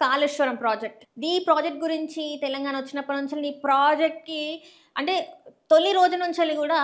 Kaleshwaram project. ఈ project గురించి తెలంగాణ వచ్చినప్పటి నుంచి ఈ ప్రాజెక్ట్‌కి అంటే తొలి రోజు నుంచెల్లి గూడా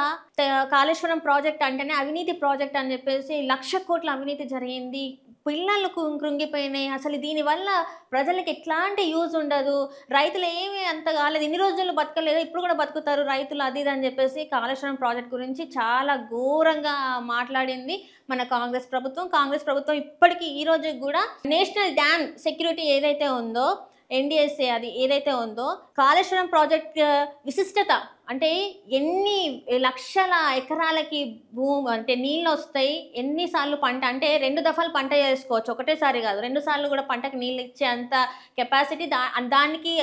కాళేశ్వరం ప్రాజెక్ట్ అంటేనే అవినీతి ప్రాజెక్ట్ అని జెప్పేసి 1,00,000 కోట్ల అవినీతి జరిగింది. పిల్లలు కృంగిపోయినాయి. అసలు దీనివల్ల ప్రజలకి ఎట్లాంటి యూజ్ ఉండదు. రైతులు ఏమి అంత కాలేదు. ఇన్ని రోజులు బతకలేదు. ఇప్పుడు కూడా బతుకుతారు రైతులు అది ఇది అని చెప్పేసి కాళేశ్వరం ప్రాజెక్ట్ గురించి చాలా ఘోరంగా మాట్లాడింది మన కాంగ్రెస్ ప్రభుత్వం. కాంగ్రెస్ ప్రభుత్వం ఇప్పటికీ ఈ రోజుకి కూడా నేషనల్ డ్యామ్ సెక్యూరిటీ ఏదైతే ఉందో ఎన్‌డీఎస్ఏ అది ఏదైతే ఉందో కాళేశ్వరం ప్రాజెక్ట్ విశిష్టత అంటే ఎన్ని లక్షల ఎకరాలకి అంటే నీళ్ళొస్తాయి. ఎన్ని సార్లు పంట అంటే 2 దఫాలు పంట చేసుకోవచ్చు. ఒకటేసారి కాదు. 2 సార్లు కూడా పంటకు నీళ్ళు ఇచ్చే అంత కెపాసిటీ దానికి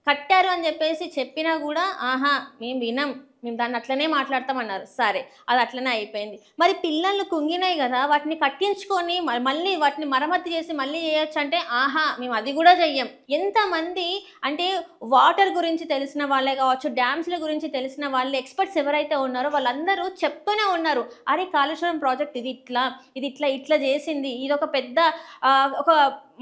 కట్టారు అని చెప్పేసి చెప్పినా కూడా ఆహా మేము వినం, మేము దాన్ని అట్లనే మాట్లాడతామన్నారు. సరే అది అట్లనే అయిపోయింది. మరి పిల్లలు కుంగినాయి కదా, వాటిని కట్టించుకొని మళ్ళీ వాటిని మరమ్మతు చేసి మళ్ళీ చేయొచ్చు అంటే ఆహా మేము అది కూడా చెయ్యం. ఎంతమంది అంటే వాటర్ గురించి తెలిసిన వాళ్ళే కావచ్చు, డ్యామ్స్ల గురించి తెలిసిన వాళ్ళు ఎక్స్పర్ట్స్ ఎవరైతే ఉన్నారో వాళ్ళందరూ చెప్తూనే ఉన్నారు. అరే కాళేశ్వరం ప్రాజెక్ట్ ఇది ఇట్లా చేసింది, ఇది ఒక పెద్ద ఒక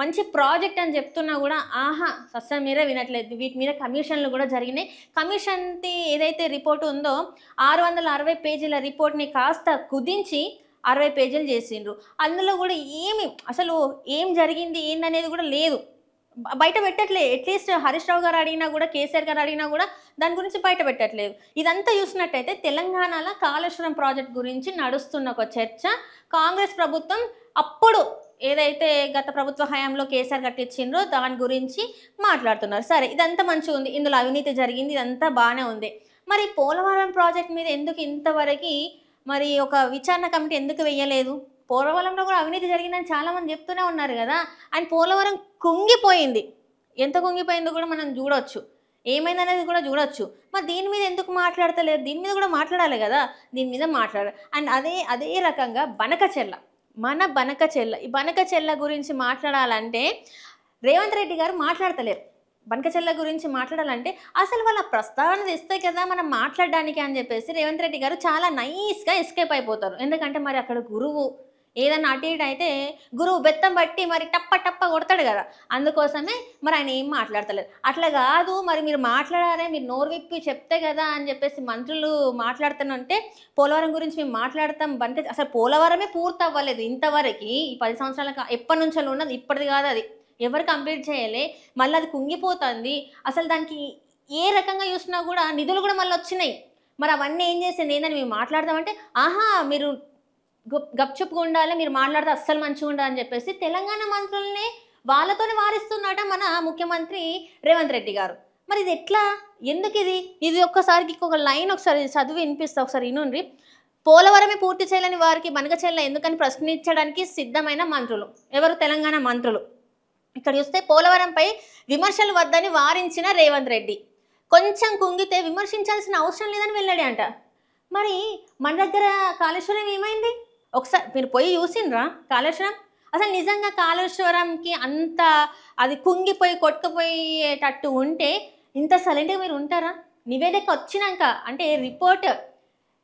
మంచి ప్రాజెక్ట్ అని చెప్తున్నా కూడా ఆహా అస్సలు మీరే వినట్లేదు. వీటి మీద కమిషన్లు కూడా జరిగినాయి. కమిషన్ది ఏదైతే రిపోర్ట్ ఉందో 660 పేజీల రిపోర్ట్ని కాస్త కుదించి 60 పేజీలు చేసిండ్రు. అందులో కూడా అసలు ఏం జరిగింది ఏందనేది కూడా లేదు, బయట పెట్టట్లేదు. అట్లీస్ట్ హరీష్ రావు గారు అడిగినా కూడా, కేసీఆర్ గారు అడిగినా కూడా దాని గురించి బయట పెట్టట్లేదు. ఇదంతా చూసినట్టయితే తెలంగాణలో కాళేశ్వరం ప్రాజెక్ట్ గురించి నడుస్తున్న ఒక చర్చ. కాంగ్రెస్ ప్రభుత్వం అప్పుడు ఏదైతే గత ప్రభుత్వ హయాంలో కేసీఆర్ కట్టించిండ్రో దాని గురించి మాట్లాడుతున్నారు. సరే ఇదంతా మంచిగా ఉంది, ఇందులో అవినీతి జరిగింది, ఇదంతా బాగానే ఉంది. మరి పోలవరం ప్రాజెక్ట్ మీద ఎందుకు ఇంతవరకు మరి ఒక విచారణ కమిటీ ఎందుకు వేయలేదు? పోలవరంలో కూడా అవినీతి జరిగిందని చాలామంది చెప్తూనే ఉన్నారు కదా. అండ్ పోలవరం కుంగిపోయింది, ఎంత కుంగిపోయిందో కూడా మనం చూడొచ్చు, ఏమైందనేది కూడా చూడొచ్చు. మరి దీని మీద ఎందుకు మాట్లాడతలేరు? దీని మీద కూడా మాట్లాడాలి కదా, దీని మీద మాట్లాడాలి. అండ్ అదే రకంగా మన బనకచెర్ల ఈ బనకచెర్ల గురించి మాట్లాడాలంటే రేవంత్ రెడ్డి గారు మాట్లాడతలేరు. బనకచెర్ల గురించి మాట్లాడాలంటే అసలు వాళ్ళ ప్రస్తావన తెస్తే కదా మనం మాట్లాడడానికి అని చెప్పేసి రేవంత్ రెడ్డి గారు చాలా నైస్గా ఎస్కేప్ అయిపోతారు. ఎందుకంటే మరి అక్కడ గురువు ఏదన్నా అటు ఇటు అయితే గురువు బెత్తం బట్టి మరి టప్ప కొడతాడు కదా, అందుకోసమే మరి ఆయన ఏం మాట్లాడతలేరు. అట్లా కాదు మరి మీరు మాట్లాడారే, మీరు నోరు విప్పి చెప్తే కదా అని చెప్పేసి మంత్రులు మాట్లాడుతానంటే పోలవరం గురించి మేము మాట్లాడతాం. అసలు పోలవరమే పూర్తి అవ్వలేదు ఇంతవరకు. ఈ 10 సంవత్సరాల ఎప్పటి నుంచో ఉన్నది, ఇప్పటిది కాదు. అది ఎవరు కంప్లీట్ చేయలే, మళ్ళీ అది కుంగిపోతుంది. అసలు దానికి ఏ రకంగా చూసినా కూడా నిధులు కూడా మళ్ళీ వచ్చినాయి. మరి అవన్నీ ఏం చేసింది ఏందని మేము మాట్లాడదామంటే ఆహా మీరు గప్చుప్గా ఉండాలి, మీరు మాట్లాడితే అస్సలు మంచిగా ఉండాలి అని చెప్పేసి తెలంగాణ మంత్రులనే వాళ్ళతోనే వారిస్తున్నట మన ముఖ్యమంత్రి రేవంత్ రెడ్డి గారు. మరి ఇది ఎట్లా, ఎందుకు ఇది ఒక్కసారికి ఒక లైన్ ఒకసారి చదివి వినిపిస్తా, ఒకసారి వినుండ్రి. పోలవరమే పూర్తి చేయలేని వారికి బనకచెర్ల ఎందుకని ప్రశ్నించడానికి సిద్ధమైన మంత్రులు ఎవరు? తెలంగాణ మంత్రులు. ఇక్కడ చూస్తే పోలవరంపై విమర్శలు వద్దని వారించిన రేవంత్ రెడ్డి కొంచెం కుంగితే విమర్శించాల్సిన అవసరం లేదని వెళ్ళాడే అంట. మరి మన దగ్గర కాళేశ్వరం ఏమైంది? ఒకసారి మీరు పోయి చూసిండ్రా కాళేశ్వరం? అసలు నిజంగా కాళేశ్వరంకి అంత అది కుంగిపోయి కొట్టుకుపోయేటట్టు ఉంటే ఇంత సైలెంట్గా మీరు ఉంటారా? నివేదిక వచ్చినాక అంటే రిపోర్ట్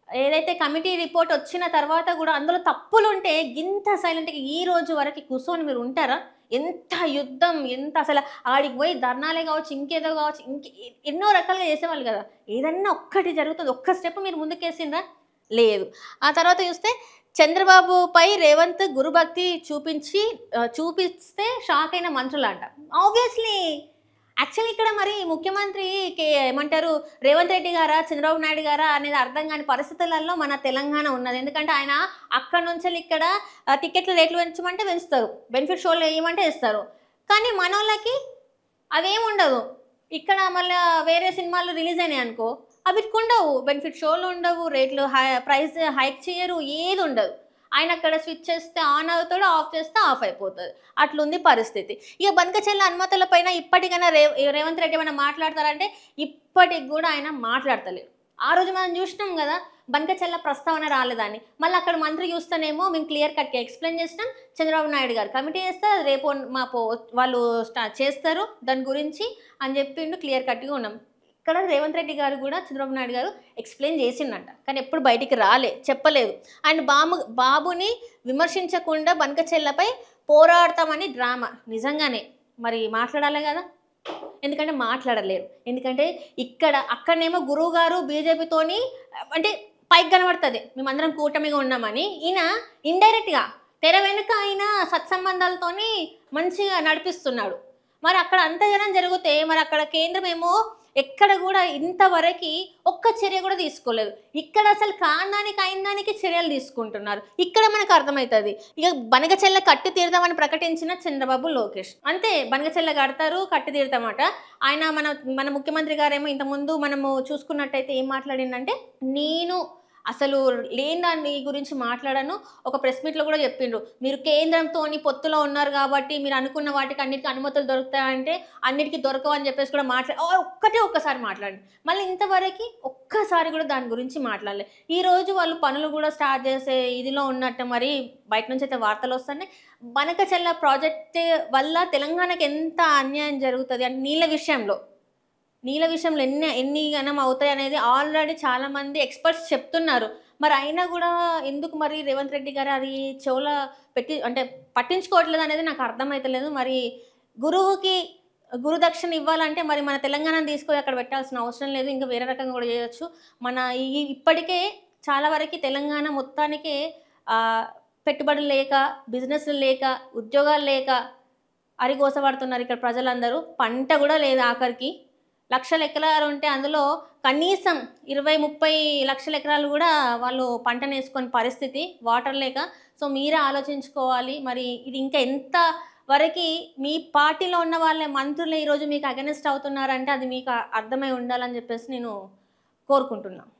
ఏదైతే కమిటీ రిపోర్ట్ వచ్చిన తర్వాత కూడా అందులో తప్పులు ఉంటే ఇంత సైలెంట్గా ఈ రోజు వరకు కూర్చొని మీరు ఉంటారా? ఎంత యుద్ధం, ఎంత అసలు ఆడికి పోయి ధర్నాలే కావచ్చు, ఇంకేదో కావచ్చు, ఎన్నో రకాలుగా చేసేవాళ్ళు కదా. ఏదన్నా ఒక్కటి జరుగుతుంది, ఒక్క స్టెప్ మీరు ముందుకేసిండ్రా? లేదు. ఆ తర్వాత చూస్తే చంద్రబాబుపై రేవంత్ గురుభక్తి చూపిస్తే షాక్ అయిన మంత్రులు అంట. ఆబ్వియస్లీ యాక్చువల్లీ ఇక్కడ మరి ముఖ్యమంత్రి ఏమంటారు రేవంత్ రెడ్డి గారా చంద్రబాబు నాయుడు గారా అనేది అర్థం కాని పరిస్థితులలో మన తెలంగాణ ఉన్నది. ఎందుకంటే ఆయన అక్కడ నుంచి ఇక్కడ టికెట్ల రేట్లు పెంచమంటే పెంచుతారు, బెనిఫిట్ షోలు వేయమంటే ఇస్తారు. కానీ మన వాళ్ళకి అవేమి ఉండదు. ఇక్కడ మళ్ళీ వేరే సినిమాలు రిలీజ్ అయినాయి అనుకో అవిటికి ఉండవు, బెనిఫిట్ షోలు ఉండవు, రేట్లు ప్రైస్ హైక్ చేయరు, ఏది ఉండదు. ఆయన అక్కడ స్విచ్ చేస్తే ఆన్ అవుతాడు, ఆఫ్ చేస్తే ఆఫ్ అయిపోతుంది. అట్లుంది పరిస్థితి. ఇక బనకచెర్ల అనుమతులపైన ఇప్పటికైనా రేవంత్ రెడ్డి ఏమైనా మాట్లాడతారంటే ఇప్పటికి కూడా ఆయన మాట్లాడతలేరు. ఆ రోజు మనం చూసినాం కదా బనకచెర్ల ప్రస్తావన రాలేదని. మళ్ళీ అక్కడ మంత్రి చూస్తేనేమో మేము క్లియర్ కట్గా ఎక్స్ప్లెయిన్ చేసినాం, చంద్రబాబు నాయుడు గారు కమిటీ చేస్తారు, రేపు వాళ్ళు చేస్తారు దాని గురించి అని చెప్పిండు, క్లియర్ కట్గా ఉన్నాం. ఇక్కడ రేవంత్ రెడ్డి గారు కూడా చంద్రబాబు నాయుడు గారు ఎక్స్ప్లెయిన్ చేసిందంట, కానీ ఎప్పుడు బయటికి చెప్పలేదు. అండ్ బాబుని విమర్శించకుండా బనకచెర్లపై పోరాడతామని డ్రామా. నిజంగానే మరి మాట్లాడాలి కదా, ఎందుకంటే మాట్లాడలేరు. ఎందుకంటే అక్కడనేమో గురువు గారు బీజేపీతోని అంటే పైకి కనబడుతుంది మేమందరం కూటమిగా ఉన్నామని, ఈయన ఇండైరెక్ట్గా తెర వెనుక ఆయన సత్సంబంధాలతోని మంచిగా నడిపిస్తున్నాడు. మరి అక్కడ అంత జనం జరిగితే మరి అక్కడ కేంద్రం ఏమో ఎక్కడ కూడా ఇంతవరకు ఒక్క చర్య కూడా తీసుకోలేదు. ఇక్కడ అసలు కాందానికి అయిందానికి చర్యలు తీసుకుంటున్నారు. ఇక్కడ మనకు అర్థమవుతుంది. ఇక బనగచెల్ల కట్టి తీరుతామని ప్రకటించిన చంద్రబాబు లోకేష్ అంతే, బనగచెల్ల కడతారు కట్టి తీరుతామట. ఆయన మన ముఖ్యమంత్రి గారేమో ఇంతకుముందు మనము చూసుకున్నట్టయితే ఏం మాట్లాడిందంటే, నేను అసలు లేని దాని గురించి మాట్లాడను. ఒక ప్రెస్ మీట్లో కూడా చెప్పిండ్రు, మీరు కేంద్రంతో పొత్తులో ఉన్నారు కాబట్టి మీరు అనుకున్న వాటికి అన్నిటికీ అనుమతులు దొరుకుతాయంటే అన్నిటికీ దొరకవు అని చెప్పేసి కూడా ఒక్కసారి మాట్లాడండి. మళ్ళీ ఇంతవరకు ఒక్కసారి కూడా దాని గురించి మాట్లాడలేదు. ఈరోజు వాళ్ళు పనులు కూడా స్టార్ట్ చేసే ఇదిలో ఉన్నట్టు మరి బయట నుంచి అయితే వార్తలు వస్తున్నాయి. బనకచెల్ల ప్రాజెక్ట్ వల్ల తెలంగాణకి ఎంత అన్యాయం జరుగుతుంది అంటే నీళ్ళ విషయంలో ఎన్ని గణం అవుతాయి అనేది ఆల్రెడీ చాలామంది ఎక్స్పర్ట్స్ చెప్తున్నారు. మరి అయినా కూడా ఎందుకు మరి రేవంత్ రెడ్డి గారు అది చెవుల పట్టించుకోవట్లేదు అనేది నాకు అర్థమవుతలేదు. మరి గురుదక్షిణ ఇవ్వాలంటే మరి మన తెలంగాణను తీసుకొని అక్కడ పెట్టాల్సిన అవసరం లేదు, ఇంకా వేరే రకంగా కూడా చేయొచ్చు. ఇప్పటికే చాలా వరకు తెలంగాణ మొత్తానికే పెట్టుబడులు లేక, బిజినెస్లు లేక, ఉద్యోగాలు లేక అరిగోసపడుతున్నారు ఇక్కడ ప్రజలందరూ. పంట కూడా లేదు, ఆఖరికి లక్షల ఎకరాలు ఉంటే అందులో కనీసం 20-30 లక్షల ఎకరాలు కూడా వాళ్ళు పంటను వేసుకొని పరిస్థితి, వాటర్ లేక. సో మీరే ఆలోచించుకోవాలి. మరి ఇది ఇంకా ఎంత వరకు మీ పార్టీలో ఉన్న వాళ్ళ మంత్రులు ఈరోజు మీకు అగెనిస్ట్ అవుతున్నారంటే అది మీకు అర్థమై ఉండాలని చెప్పేసి నేను కోరుకుంటున్నాను.